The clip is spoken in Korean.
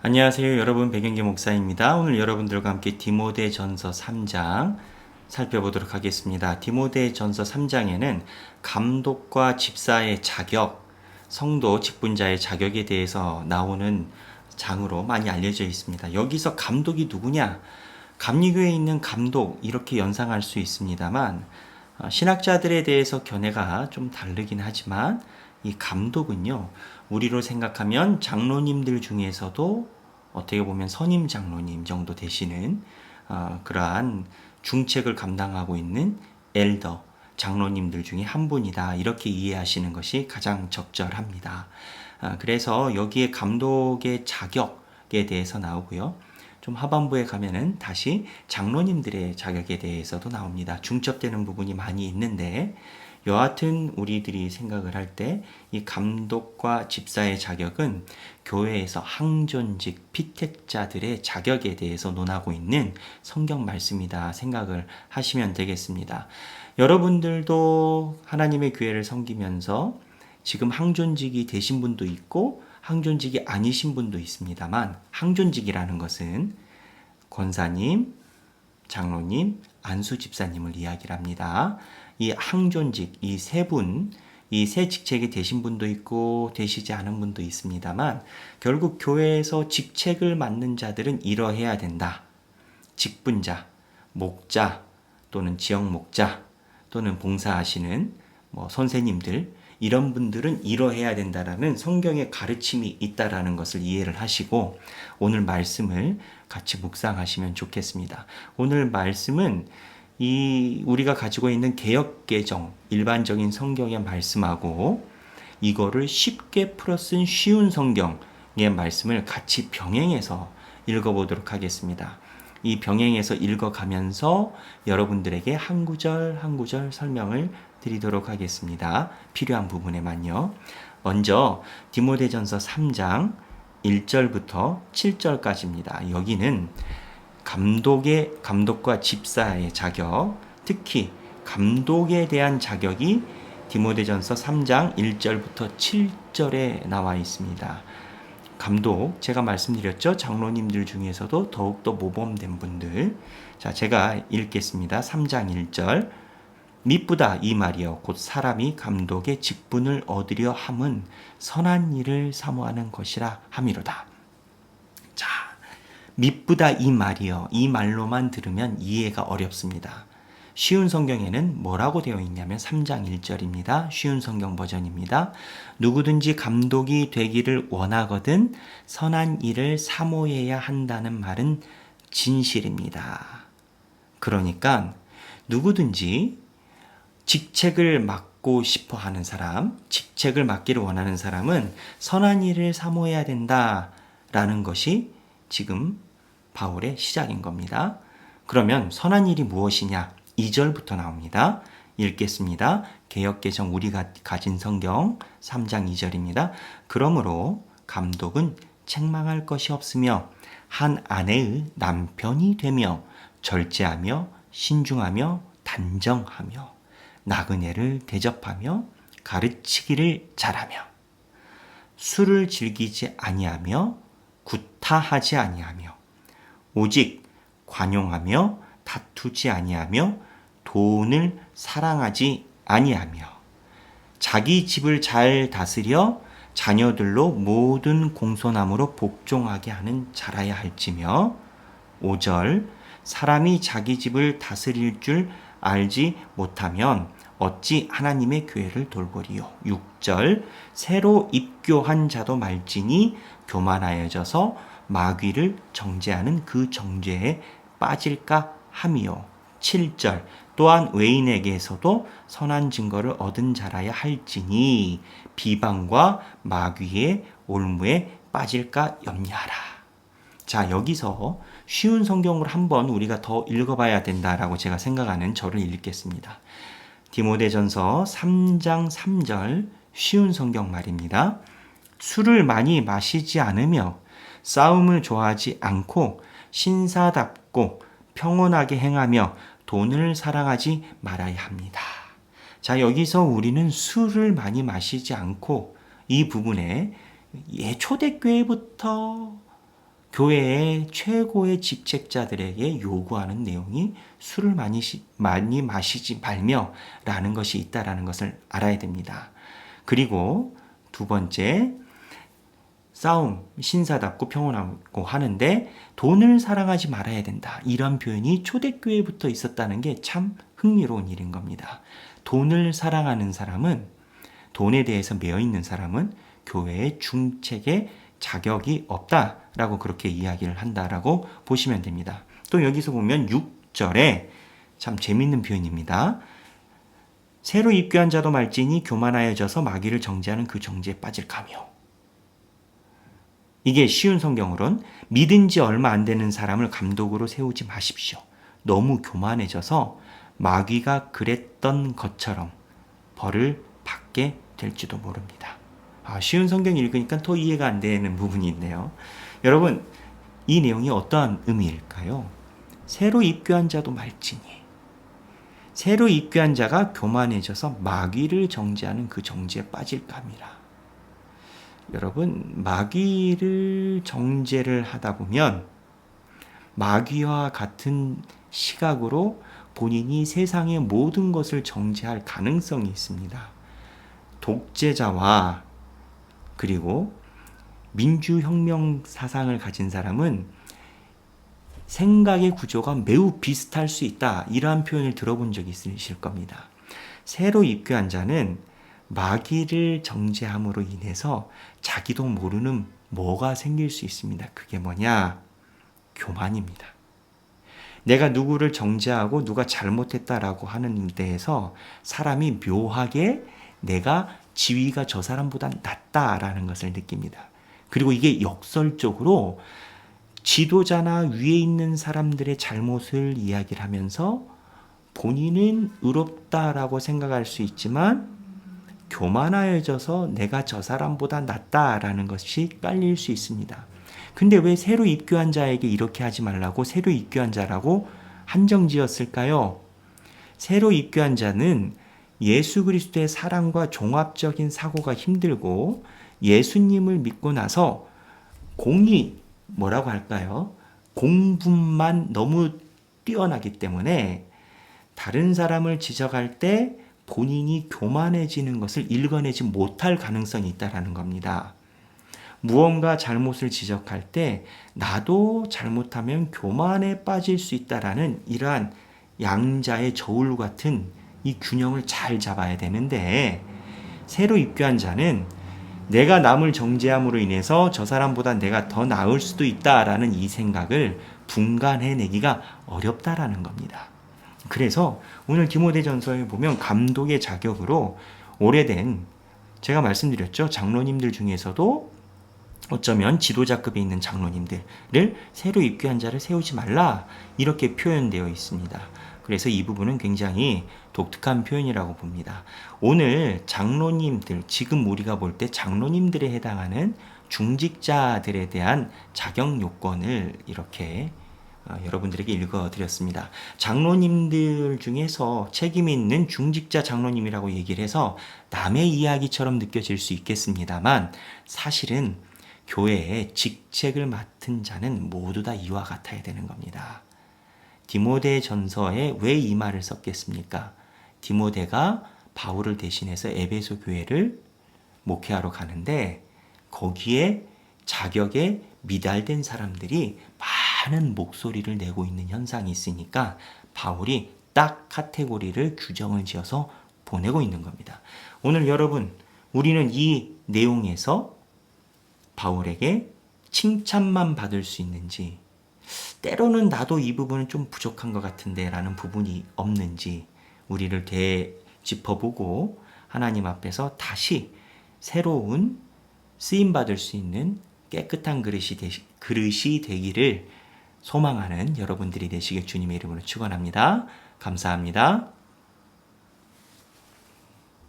안녕하세요. 여러분, 백영기 목사입니다. 오늘 여러분들과 함께 디모데전서 3장 살펴보도록 하겠습니다. 디모데전서 3장에는 감독과 집사의 자격, 성도 직분자의 자격에 대해서 나오는 장으로 많이 알려져 있습니다. 여기서 감독이 누구냐? 감리교에 있는 감독, 이렇게 연상할 수 있습니다만 신학자들에 대해서 견해가 좀 다르긴 하지만 이 감독은요, 우리로 생각하면 장로님들 중에서도 어떻게 보면 선임 장로님 정도 되시는 그러한 중책을 감당하고 있는 엘더, 장로님들 중에 한 분이다. 이렇게 이해하시는 것이 가장 적절합니다. 그래서 여기에 감독의 자격에 대해서 나오고요. 좀 하반부에 가면은 다시 장로님들의 자격에 대해서도 나옵니다. 중첩되는 부분이 많이 있는데 여하튼 우리들이 생각을 할 때 이 감독과 집사의 자격은 교회에서 항존직 피택자들의 자격에 대해서 논하고 있는 성경 말씀이다 생각을 하시면 되겠습니다. 여러분들도 하나님의 교회를 섬기면서 지금 항존직이 되신 분도 있고 항존직이 아니신 분도 있습니다만, 항존직이라는 것은 권사님, 장로님, 안수 집사님을 이야기를 합니다. 이 항존직, 이 세 분, 이 세 직책이 되신 분도 있고 되시지 않은 분도 있습니다만, 결국 교회에서 직책을 맡는 자들은 이러해야 된다. 직분자, 목자 또는 지역 목자 또는 봉사하시는 선생님들, 이런 분들은 이러해야 된다라는 성경의 가르침이 있다라는 것을 이해를 하시고 오늘 말씀을 같이 묵상하시면 좋겠습니다. 오늘 말씀은 우리가 가지고 있는 개역개정, 일반적인 성경의 말씀하고 이거를 쉽게 풀어 쓴 쉬운 성경의 말씀을 같이 병행해서 읽어보도록 하겠습니다. 이 병행해서 읽어가면서 여러분들에게 한 구절 한 구절 설명을 드리도록 하겠습니다. 필요한 부분에만요. 먼저 디모데전서 3장 1절부터 7절까지입니다. 여기는 감독과 집사의 자격, 특히 감독에 대한 자격이 디모데전서 3장 1절부터 7절에 나와 있습니다. 감독, 제가 말씀드렸죠. 장로님들 중에서도 더욱더 모범된 분들. 자, 제가 읽겠습니다. 3장 1절. 미쁘다 이 말이여 곧 사람이 감독의 직분을 얻으려 함은 선한 일을 사모하는 것이라 함이로다. 자, 미쁘다 이 말이여, 이 말로만 들으면 이해가 어렵습니다. 쉬운 성경에는 뭐라고 되어 있냐면 3장 1절입니다. 쉬운 성경 버전입니다. 누구든지 감독이 되기를 원하거든 선한 일을 사모해야 한다는 말은 진실입니다. 그러니까 누구든지 직책을 맡고 싶어 하는 사람, 직책을 맡기를 원하는 사람은 선한 일을 사모해야 된다라는 것이 지금 바울의 시작인 겁니다. 그러면 선한 일이 무엇이냐? 2절부터 나옵니다. 읽겠습니다. 개역개정 우리가 가진 성경 3장 2절입니다. 그러므로 감독은 책망할 것이 없으며 한 아내의 남편이 되며 절제하며 신중하며 단정하며 나그네를 대접하며 가르치기를 잘하며 술을 즐기지 아니하며 구타하지 아니하며 오직 관용하며 다투지 아니하며 돈을 사랑하지 아니하며 자기 집을 잘 다스려 자녀들로 모든 공손함으로 복종하게 하는 자라야 할지며 5절 사람이 자기 집을 다스릴 줄 알지 못하면 어찌 하나님의 교회를 돌보리요. 6절 새로 입교한 자도 말지니 교만하여져서 마귀를 정죄하는 그 정죄에 빠질까 함이요. 7절 또한 외인에게서도 선한 증거를 얻은 자라야 할지니 비방과 마귀의 올무에 빠질까 염려하라. 자, 여기서 쉬운 성경으로 한번 우리가 더 읽어봐야 된다라고 제가 생각하는 절을 읽겠습니다. 디모데전서 3장 3절 쉬운 성경 말입니다. 술을 많이 마시지 않으며 싸움을 좋아하지 않고 신사답고 평온하게 행하며 돈을 사랑하지 말아야 합니다. 자, 여기서 우리는 술을 많이 마시지 않고 이 부분에 초대교회부터 교회의 최고의 직책자들에게 요구하는 내용이 술을 많이 마시지 말며라는 것이 있다라는 것을 알아야 됩니다. 그리고 두 번째, 싸움, 신사답고 평온하고 하는데 돈을 사랑하지 말아야 된다. 이런 표현이 초대교회부터 있었다는 게 참 흥미로운 일인 겁니다. 돈을 사랑하는 사람은, 돈에 대해서 매여있는 사람은 교회의 중책에 자격이 없다라고 그렇게 이야기를 한다라고 보시면 됩니다. 또 여기서 보면 6절에 참 재밌는 표현입니다. 새로 입교한 자도 말지니 교만하여져서 마귀를 정죄하는 그 정죄에 빠질까며. 이게 쉬운 성경으론 믿은 지 얼마 안 되는 사람을 감독으로 세우지 마십시오. 너무 교만해져서 마귀가 그랬던 것처럼 벌을 받게 될지도 모릅니다. 쉬운 성경 읽으니까 더 이해가 안 되는 부분이 있네요. 여러분, 이 내용이 어떠한 의미일까요? 새로 입교한 자도 말지니, 새로 입교한 자가 교만해져서 마귀를 정죄하는 그 정죄에 빠질까미라. 여러분, 마귀를 정죄를 하다 보면 마귀와 같은 시각으로 본인이 세상의 모든 것을 정죄할 가능성이 있습니다. 독재자와 그리고 민주혁명 사상을 가진 사람은 생각의 구조가 매우 비슷할 수 있다. 이러한 표현을 들어본 적이 있으실 겁니다. 새로 입교한 자는 마귀를 정죄함으로 인해서 자기도 모르는 뭐가 생길 수 있습니다. 그게 뭐냐? 교만입니다. 내가 누구를 정죄하고 누가 잘못했다라고 하는 데에서 사람이 묘하게 내가 지위가 저 사람보다 낫다라는 것을 느낍니다. 그리고 이게 역설적으로 지도자나 위에 있는 사람들의 잘못을 이야기를 하면서 본인은 의롭다라고 생각할 수 있지만 교만하여져서 내가 저 사람보다 낫다라는 것이 깔릴 수 있습니다. 근데 왜 새로 입교한 자에게 이렇게 하지 말라고 새로 입교한 자라고 한정지었을까요? 새로 입교한 자는 예수 그리스도의 사랑과 종합적인 사고가 힘들고 예수님을 믿고 나서 뭐라고 할까요? 공분만 너무 뛰어나기 때문에 다른 사람을 지적할 때 본인이 교만해지는 것을 읽어내지 못할 가능성이 있다는 겁니다. 무언가 잘못을 지적할 때 나도 잘못하면 교만에 빠질 수 있다라는 이러한 양자의 저울 같은 이 균형을 잘 잡아야 되는데, 새로 입교한 자는 내가 남을 정죄함으로 인해서 저 사람보다 내가 더 나을 수도 있다라는 이 생각을 분간해내기가 어렵다라는 겁니다. 그래서 오늘 디모데전서에 보면 감독의 자격으로 오래된, 제가 말씀드렸죠, 장로님들 중에서도 어쩌면 지도자급에 있는 장로님들을 새로 입교한 자를 세우지 말라 이렇게 표현되어 있습니다. 그래서 이 부분은 굉장히 독특한 표현이라고 봅니다. 오늘 장로님들, 지금 우리가 볼 때 장로님들에 해당하는 중직자들에 대한 자격 요건을 이렇게 여러분들에게 읽어드렸습니다. 장로님들 중에서 책임 있는 중직자 장로님이라고 얘기를 해서 남의 이야기처럼 느껴질 수 있겠습니다만 사실은 교회의 직책을 맡은 자는 모두 다 이와 같아야 되는 겁니다. 디모데 전서에 왜 이 말을 썼겠습니까? 디모데가 바울을 대신해서 에베소 교회를 목회하러 가는데 거기에 자격에 미달된 사람들이 많은 목소리를 내고 있는 현상이 있으니까 바울이 딱 카테고리를 규정을 지어서 보내고 있는 겁니다. 오늘 여러분, 우리는 이 내용에서 바울에게 칭찬만 받을 수 있는지, 때로는 나도 이 부분은 좀 부족한 것 같은데 라는 부분이 없는지 우리를 되짚어보고 하나님 앞에서 다시 새로운 쓰임받을 수 있는 깨끗한 그릇이 되기를 소망하는 여러분들이 되시길 주님의 이름으로 축원합니다. 감사합니다.